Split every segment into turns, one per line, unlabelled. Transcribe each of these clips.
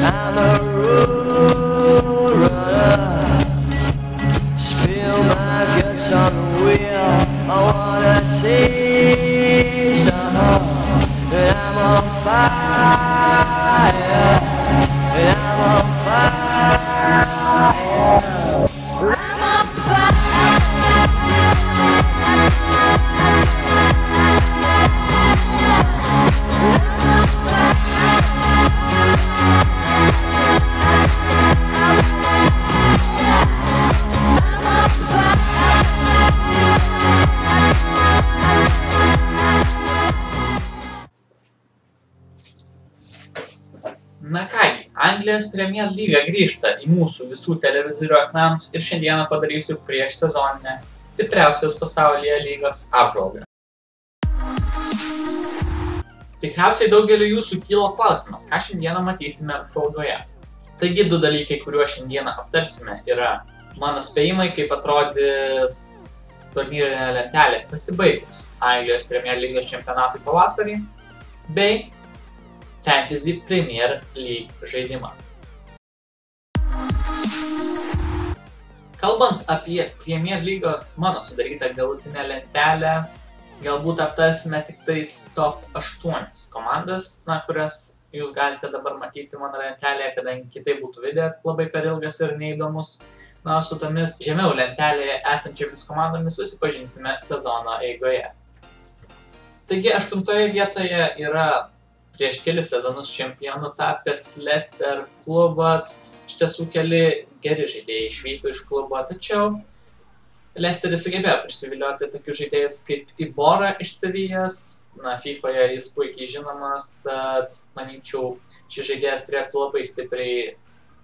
I'm a road runner. Spill my guts on the wheel. I wanna taste the heart. And I'm on fire. And I'm on fire. I'm on fire.
Na kągi, Anglijos Premier lyga grįžta į mūsų visų televizorių ekranus ir šiandieną padarysiu prieš sezoninę stipriausios pasaulyje lygos apžvalgą. Tikriausiai daugeliu jūsų kyla klausimas, ką šiandieną matysime apžvalgoje. Taigi du dalykai, kuriuos šiandieną aptarsime, yra mano spėjimai, kaip atrodys turnyrinė lentelė pasibaigus Anglijos Premier lygos čempionatui pavasarį, bei Fantasy Premier League žaidimą. Kalbant apie Premier lygos mano sudarytą galutinę lentelę, galbūt aptarsime tik tais top 8 komandas, kurias jūs galite dabar matyti mano lentelėje, kadangi kitaip būtų video labai per ilgas ir neįdomus. Su tomis žemiau lentelėje esančiamis komandomis susipažinsime sezono eigoje. Taigi 8 vietoje yra prieš kelis sezonus čempionu tapęs Leicester klubas. Iš tiesų keli geri žaidėjai išvyko iš klubo, tačiau Leicesteris sugebėjo prisivilioti tokius žaidėjus kaip Iborra iš Sevillos. FIFA'je jis puikiai žinomas, tad manyčiau, šis žaidėjas turėtų labai stipriai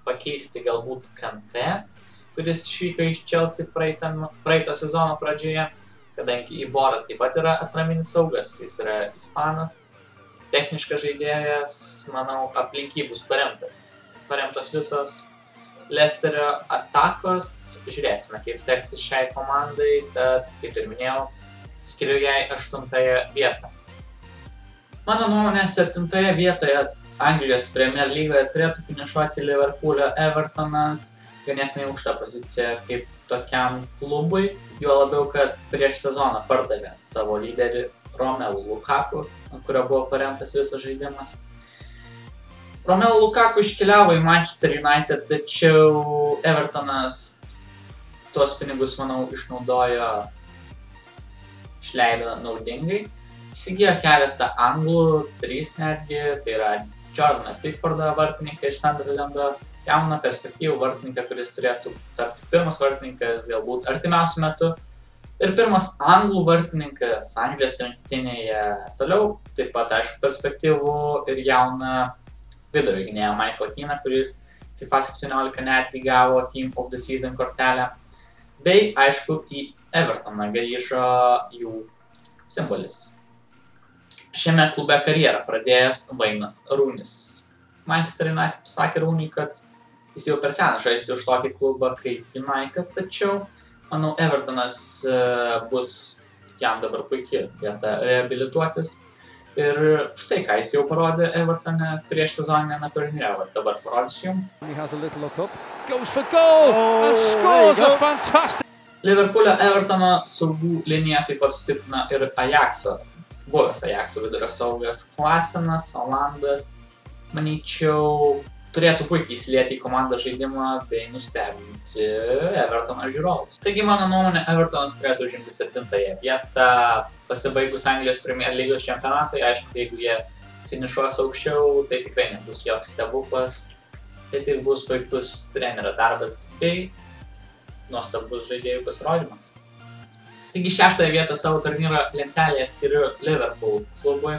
pakeisti galbūt Kanté, kuris išvyko iš Chelsea praeito sezono pradžioje, kadangi Iborra taip pat yra atraminis saugas, jis yra ispanas. Techniškas žaidėjas, manau, aplink jį bus paremtos visos Leicesterio atakos. Žiūrėsime, kaip seksis šiai komandai, tad, kaip ir minėjau, skiriu jai 8 vietą. Mano nuomonė, 7 vietoje Anglijos Premier lygoje turėtų finišuoti Liverpoolio Evertonas, ganėtinai aukšta pozicija kaip tokiam klubui, juo labiau, kad prieš sezoną pardavė savo lyderį Romelu Lukaku, ant kurio buvo paremtas visas žaidimas. Romelu Lukaku iškeliavo į Manchester United, tačiau Evertonas tuos pinigus, manau, išleido naudingai. Įsigijo keletą anglų, 3 netgi, tai yra Jordaną Pickfordą vartininką iš Sunderlando, jauną perspektyvų vartininką, kuris turėtų tapti pirmas vartininkas galbūt artimiausiu metu. Ir pirmas anglų vartininkas Anglijos rinktinėje toliau, taip pat, aišku, perspektyvų ir jauną vidurio gynėją Michaelą Keaną, kuris FIFA 17 netgi gavo Team of the Season kortelę. Bei, aišku, į Evertoną grįžo jų simbolis. Šiame klube karjerą pradėjęs Wayne'as Rooneys. Manchester United pasakė Rooney, kad jis jau per senas žaisti už tokį klubą kaip United, tačiau manau, Evertonas bus jam dabar puikiai vieta reabilituotis. Ir štai ką jis jau parodė Evertone prieš sezoninėme turnyre, dabar parodysiu jums. Liverpoolio Evertono saugų liniją taip pat sustiprina ir buvęs Ajaxo vidurio saugas Klaasenas, Olandas. Manyčiau, turėtų puikiai įsilieti į komandą žaidimą bei nustebinti Evertono žiūrovus. Taigi, mano nuomonė, Evertonas turėtų užimti 7 vietą pasibaigus Anglijos Premier lygos čempionatui. Aišku, jeigu jie finišuos aukščiau, tai tikrai nebus joks stebuklas. Tai tik bus puikus trenerio darbas bei nuostabus žaidėjų pasirodymas. Taigi, 6 vietą savo turnyro lentelėje skiriu Liverpool klubui.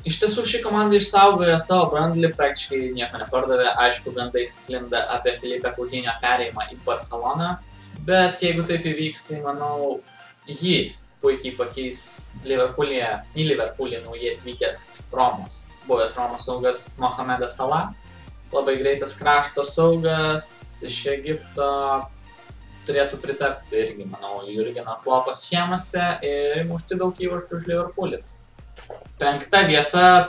Iš tiesų, ši komanda išsaugojo savo branduolį, praktiškai nieko nepardavė. Aišku, gandai sklinda apie Philippe Coutinho perėjimą į Barceloną, bet jeigu taip įvyks, tai manau, jį puikiai pakeis į Liverpoolį naujai atvykęs buvęs Romos saugas Mohamedas Salah. Labai greitas krašto saugas iš Egipto, turėtų pritapti irgi, manau, Jurgeno Kloppo schemose ir mušti daug įvarčių už Liverpoolį. Penktą vietą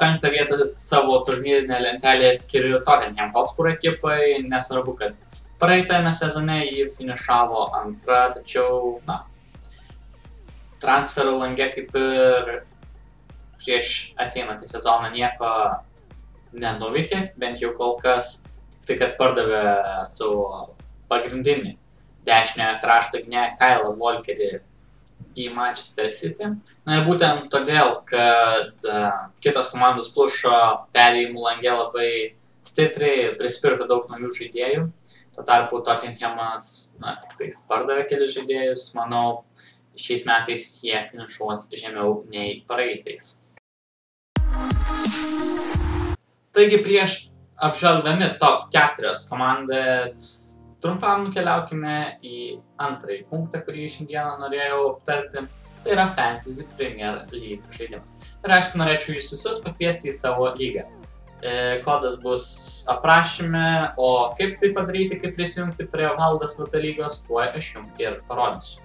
savo turnyrinę lentelėje skiriu Tottenham Hotspur ekipai, nesvarbu, kad praeitame sezone jį finišavo antra, tačiau, na, transferų lange kaip ir prieš ateinantį sezoną nieko nenuveikė, bent jau kol kas, tai kad pardavė savo pagrindinį dešinę krašto gynėją Kylą Walkerį į Manchester City. Na ir būtent todėl, kad kitos komandos plušo perėjimų lange labai stipriai, prisipirko daug naujų žaidėjų. Tuo tarpu Tottenhamas, na, tik tais pardavė kelius žaidėjus. Manau, šiais metais jie finišuos žemiau nei praeitais. Taigi prieš apžvelgdami top 4 komandas, trumpam nukeliaukime į antrąjį punktą, kurį šiandieną norėjau aptarti. Tai yra Fantasy Premier League žaidimas. Ir aišku, norėčiau jūs visus pakviesti į savo lygą. Kodas bus aprašyme, o kaip tai padaryti, kaip prisijungti prie Valdas VT lygos, tuo aš jums ir parodysiu.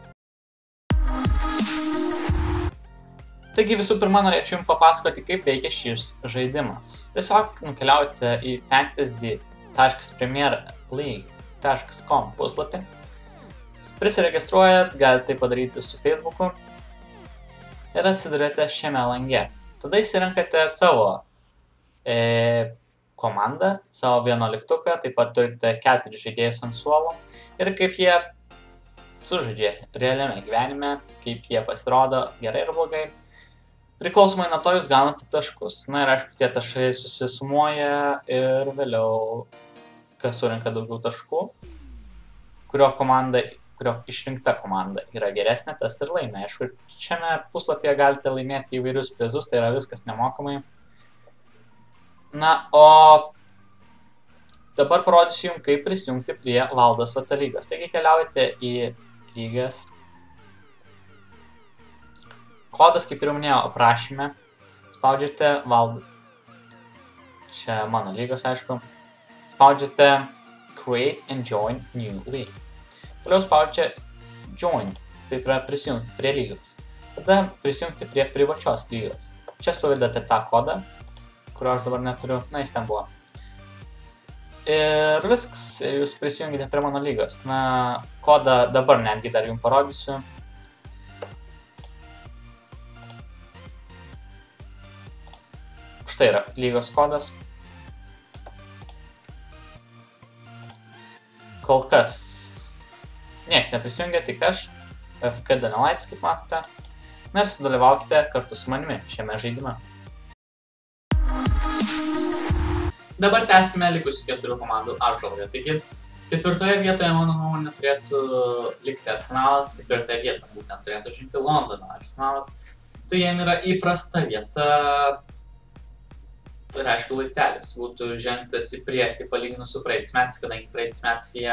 Taigi visų pirma norėčiau jums papasakoti, kaip veikia šis žaidimas. Tiesiog nukeliaujate į fantasy.premierleague.com puslapį. Prisiregistruojat, galite tai padaryti su Facebooku ir atsidurėte šiame lange. Tada įsirenkate savo komandą, savo 11-uką, taip pat turite 4 žaidėjus ant suolo ir kaip jie sužaidžia realiame gyvenime, kaip jie pasirodo gerai ir blogai. Priklausomai nuo to jūs gaunate taškus. Na ir aišku, tie taškai susisumuoja ir vėliau, kas surenka daugiau taškų, kurio išrinkta komanda yra geresnė, tas ir laimė. Aišku, šiame puslapyje galite laimėti įvairius prizus, tai yra viskas nemokamai. Na, o dabar parodysiu jums, kaip prisijungti prie Valdas VT lygos. Taigi keliaujate į lygas. Kodas, kaip ir minėjau, aprašyme. Spaudžiate Valdą. Čia mano lygos, aišku. Spaudžiate Create and Join New Leagues. Toliau spaudžiate Join, tai yra prisijungti prie lygos. Tada prisijungti prie privačios lygos. Čia suvedate tą kodą, kurio aš dabar neturiu, na jis ten buvo. Ir viskas, ir jūs prisijungite prie mano lygos. Na, kodą dabar netgi dar jums parodysiu. Štai yra lygos kodas. Kol kas nieks neprisijungia, tik aš, FK Danelaitis, kaip matote. Na ir sudalyvaukite kartu su manimi šiame žaidime. Dabar tęskime likusių 4 komandų apžvalgą. Taigi, 4 vietoje, mano nuomonė, turėtų likti Arsenalas, 4 vietą būtent turėtų žengti Londono Arsenalas. Tai jiem yra įprasta vieta. Ir aišku, laiptelis būtų žengtas į priekį palyginus su praeitais metais, kadangi praeitais metais jie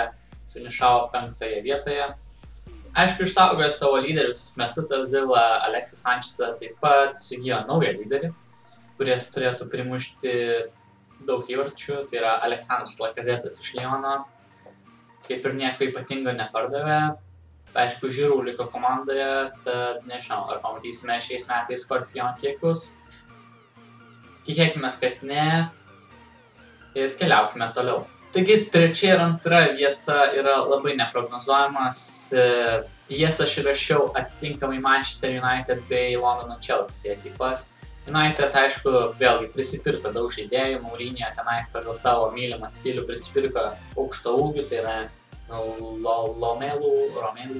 finišavo 5 vietoje. Aišku, išsaugojo savo lyderius Mesut Ozilą, Alexis Sanchezą, taip pat įsigijo naują lyderį, kuris turėtų primušti daug įvarčių, tai yra Aleksandras Lacazettas iš Lyono. Kaip ir nieko ypatingo nepardavė. Aišku, Žirų liko komandoje, tad nežinau, ar pamatysime šiais metais Skorpion kiekus. Tikėkime, kad ne. Ir keliaukime toliau. Taigi, 3 ir 2 vieta yra labai neprognozuojamas. Jas aš įrašiau atitinkamai Manchester United bei Londono Chelsea ekipas. United, aišku, vėlgi prisipirko daug žaidėjų. Mourinho tenais pagal savo mylimą stilių prisipirko aukšto ūgių, tai yra Romelu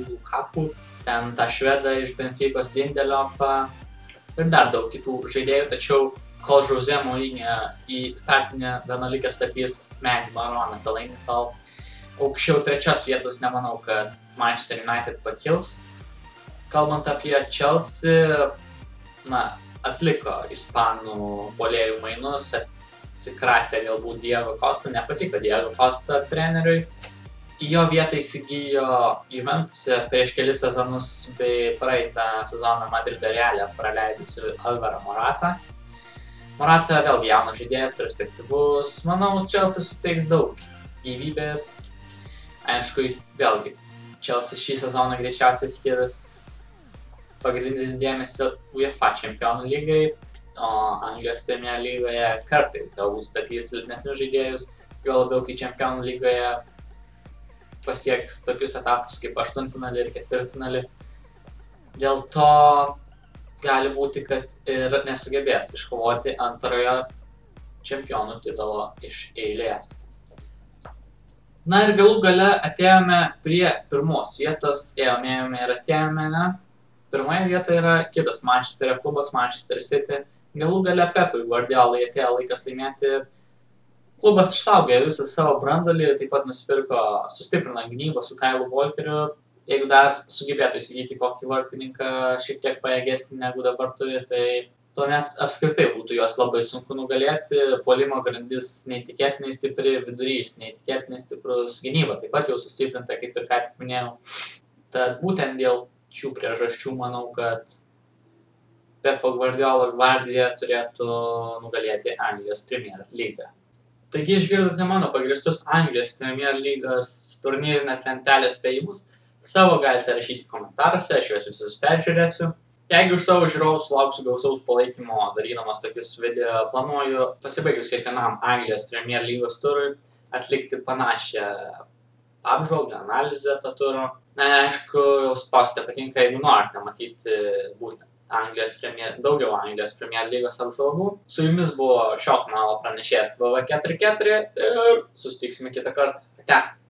Lukaku, ten tą švedą iš Benficos Lindelofą ir dar daug kitų žaidėjų, tačiau kol Jose Mourinho į startinę vienuolikę statys Manny Marouaną Fellaini, tol aukščiau 3 vietos nemanau, kad Manchester United pakils. Kalbant apie Chelsea, na, atliko ispanų puolėjų mainus, atsikratė galbūt Diego Costa, nepatiko Diego Costa treneriui. Į jo vietą įsigijo Juventuse prieš kelis sezonus bei praeitą sezoną Madrido Realę praleidusi Alvaro Morata. Morata vėlgi jaunas žaidėjas, perspektyvus. Manau, Chelsea suteiks daug gyvybės. Aišku, vėlgi, Chelsea šį sezoną greičiausiai skirs pagrindinį dėmesį UEFA čempionų lygai. o Anglijos Premier lygoje kartais galbūt statys silpnesnius žaidėjus, juo labiau, kai Čempionų lygoje pasieks tokius etapus kaip aštuntfinalį ir ketvirtfinalį. Dėl to gali būti, kad ir nesugebės iškovoti antrojo čempionų titulo iš eilės. Na ir galų gale atėjome prie pirmos vietos, ėjome ir atėjome, ne? Pirmoje vietoje yra kitas Mančesterio klubas, Manchester City. Galų gale Pepui Guardiolai atėjo laikas laimėti. Klubas išsaugė visą savo branduolį, taip pat nusipirko, sustiprino gynybą su Kailu Walkeriu. Jeigu dar sugebėtų įsigyti kokį vartininką šiek tiek pajėgesnį negu dabar turi, tai tuomet apskritai būtų juos labai sunku nugalėti. Puolimo grandis neįtikėtinai stipri, vidurys neįtikėtinai stiprus, gynyba taip pat jau sustiprinta, kaip ir ką tik minėjau. Tad būtent dėl šių priežasčių manau, kad Pepo Guardiolo gvardija turėtų nugalėti Anglijos Premier lygą. Taigi išgirdote mano pagristus Anglijos Premier lygos turnyrinės lentelės spėjimus. Savo galite rašyti komentaruose, aš juos visus peržiūrėsiu. Jeigu iš savo žiūrovų sulauksiu gausaus palaikymo darydamas tokius video, planuoju pasibaigus kiekvienam Anglijos Premier lygos turui atlikti panašią apžvalgą, analizę to turo. Na, aišku, spausite patinka, jeigu norite matyti būtent daugiau Anglijos Premier lygos apžvalgų. Su jumis buvo šio kanalo pranešėjas VV44 ir susitiksime kitą kartą. Ate.